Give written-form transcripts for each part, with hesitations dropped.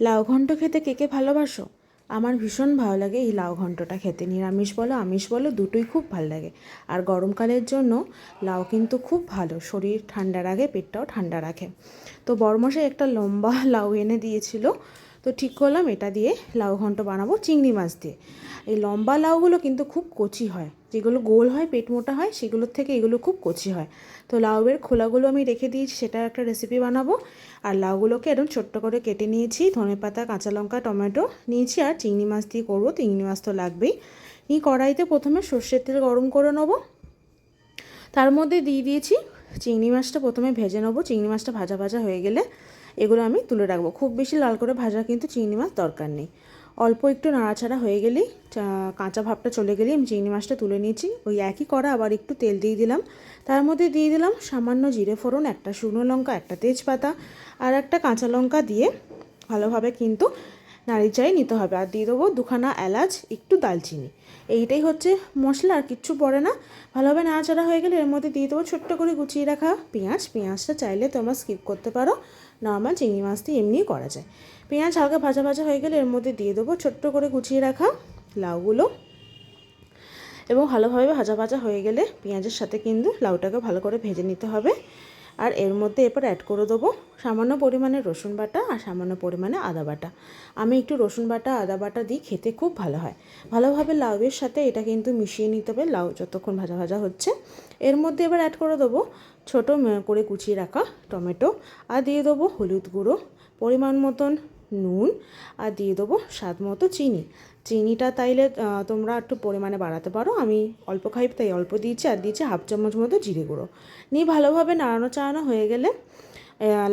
লাউ ঘন্ট খেতে কে কে ভালোবাসো? আমার ভীষণ ভালো লাগে এই লাউ ঘন্টটা খেতে। নিরামিষ বলো আমিষ বলো দুটোই খুব ভালো লাগে। আর গরমকালের জন্য লাউ কিন্তু খুব ভালো, শরীর ঠান্ডা রাখে, পেটটাও ঠান্ডা রাখে। তো বড়মশাই একটা লম্বা লাউ এনে দিয়েছিল, তো ঠিক করলাম এটা দিয়ে লাউ ঘন্ট বানাবো চিংড়ি মাছ দিয়ে। এই লম্বা লাউগুলো কিন্তু খুব কচি হয়, যেগুলো গোল হয় পেট মোটা হয় সেগুলোর থেকে এগুলো খুব কচি হয়। তো লাউয়ের খোলাগুলো আমি রেখে দিয়েছি, সেটা একটা রেসিপি বানাবো। আর লাউগুলোকে একদম ছোট্ট করে কেটে নিয়েছি, ধনেপাতা কাঁচা লঙ্কা টমেটো নিয়েছি, আর চিংড়ি মাছ দিয়ে করবো, চিংড়ি মাছ তো লাগবেই। নিয়ে কড়াইতে প্রথমে সর্ষের তেল গরম করে নেবো, তার মধ্যে দিয়ে দিয়েছি চিংড়ি মাছটা, প্রথমে ভেজে নেবো। চিংড়ি মাছটা ভাজা ভাজা হয়ে গেলে এগুলো আমি তুলে রাখবো। খুব বেশি লাল করে ভাজা কিন্তু চিংড়ি মাছ দরকার নেই। অল্প একটু নাড়াচাড়া হয়ে গেলেই, কাঁচা ভাবটা চলে গেলেই আমি চিংড়ি মাছটা তুলে নিয়েছি। ওই একই কড়া আবার একটু তেল দিয়ে দিলাম, তার মধ্যে দিয়ে দিলাম সামান্য জিরে ফোড়ন, একটা শুকনো লঙ্কা, একটা তেজপাতা আর একটা কাঁচা লঙ্কা দিয়ে ভালোভাবে কিন্তু নাড়িচাড়ি নিতে হবে। আর দিয়ে দেবো দুখানা এলাচ, একটু দালচিনি। এইটাই হচ্ছে মশলা, আর কিচ্ছু পড়ে না। ভালোভাবে নাড়াচাড়া হয়ে গেলে এর মধ্যে দিয়ে দেবো ছোট্ট করে গুছিয়ে রাখা পেঁয়াজ। পেঁয়াজটা চাইলে তোমরা স্কিপ করতে পারো, নর্মাল চিংড়ি মাছ দিয়ে এমনিই করা যায়। পেঁয়াজ হালকা ভাজা ভাজা হয়ে গেলে এর মধ্যে দিয়ে দেবো ছোট্ট করে গুছিয়ে রাখা লাউগুলো, এবং ভালোভাবে ভাজা ভাজা হয়ে গেলে পেঁয়াজের সাথে কিন্তু লাউটাকে ভালো করে ভেজে নিতে হবে। আর এর মধ্যে এরপর অ্যাড করে দেবো সামান্য পরিমাণে রসুন বাটা আর সামান্য পরিমাণে আদা বাটা। আমি একটু রসুন বাটা আদা বাটা দিই, খেতে খুব ভালো হয়। ভালোভাবে লাউয়ের সাথে এটা কিন্তু মিশিয়ে নিতে হবে লাউ যতক্ষণ ভাজা ভাজা হচ্ছে। এর মধ্যে এবার অ্যাড করে দেবো ছোটো করে কুচিয়ে রাখা টমেটো, আর দিয়ে দেবো হলুদ গুঁড়ো, পরিমাণ মতন নুন, আর দিয়ে দেবো স্বাদ মতো চিনি। চিনিটা তাইলে তোমরা একটু পরিমাণে বাড়াতে পারো, আমি অল্প খাই তাই অল্প দিয়েছি। আর দিয়েছি হাফ চামচ মতো জিরে গুঁড়ো। নিয়ে ভালোভাবে নাড়ানো চাড়ানো হয়ে গেলে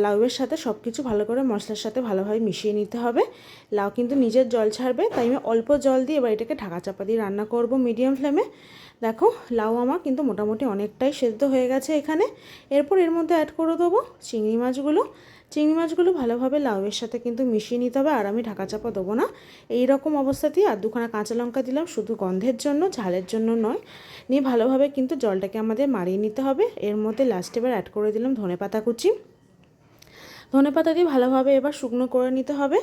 লাউয়ের সাথে সব কিছু ভালো করে মশলার সাথে ভালোভাবে মিশিয়ে নিতে হবে। লাউ কিন্তু নিজের জল ছাড়বে, তাই আমি অল্প জল দিয়ে এবার এটাকে ঢাকা চাপা দিয়ে রান্না করব মিডিয়াম ফ্লেমে। দেখো লাউ আমার কিন্তু মোটামুটি অনেকটাই সেদ্ধ হয়ে গেছে এখানে। এরপর এর মধ্যে অ্যাড করে দেবো চিংড়ি মাছগুলো। চিংড়ি মাছগুলো ভালোভাবে লাউয়ের সাথে কিন্তু মিশিয়ে নিতে হবে, আর আমি ঢাকা চাপা দেবো না। এই রকম অবস্থাতেই আর দুখানা কাঁচা লঙ্কা দিলাম, শুধু গন্ধের জন্য, ঝালের জন্য নয়। নিয়ে ভালোভাবে কিন্তু জলটাকে আমাদের মারিয়ে নিতে হবে। এর মধ্যে লাস্টে এবার অ্যাড করে দিলাম ধনেপাতা কুচি। ধনেপাতা দিয়ে ভালোভাবে এবার শুকনো করে নিতে হবে।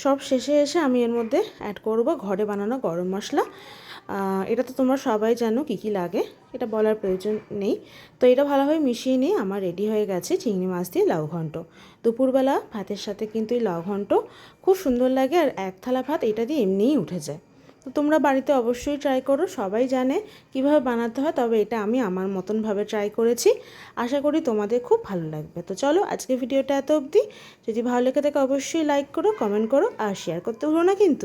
সব শেষে এসে আমি এর মধ্যে অ্যাড করব ঘরে বানানো গরম মশলা। এটা তো তোমরা সবাই জানো কী কী লাগে, এটা বলার প্রয়োজন নেই। তো এটা ভালোভাবে মিশিয়ে নিয়ে আমার রেডি হয়ে গেছে চিংড়ি মাছ দিয়ে লাউ ঘন্ট। দুপুরবেলা ভাতের সাথে কিন্তু এই লাউ ঘন্ট খুব সুন্দর লাগে, আর এক থালা ভাত এটা দিয়ে এমনিই উঠে যায়। তো তোমরা বাড়িতে অবশ্যই ট্রাই করো, সবাই জানে কিভাবে বানাতে হয়, তবে এটা আমি আমার মতনভাবে ট্রাই করেছি। আশা করি তোমাদের খুব ভালো লাগবে। তো চলো আজকে ভিডিওটা এত অবধি। যদি ভালো লেগে থাকে অবশ্যই লাইক করো, কমেন্ট করো আর শেয়ার করতে ভুলো না কিন্তু।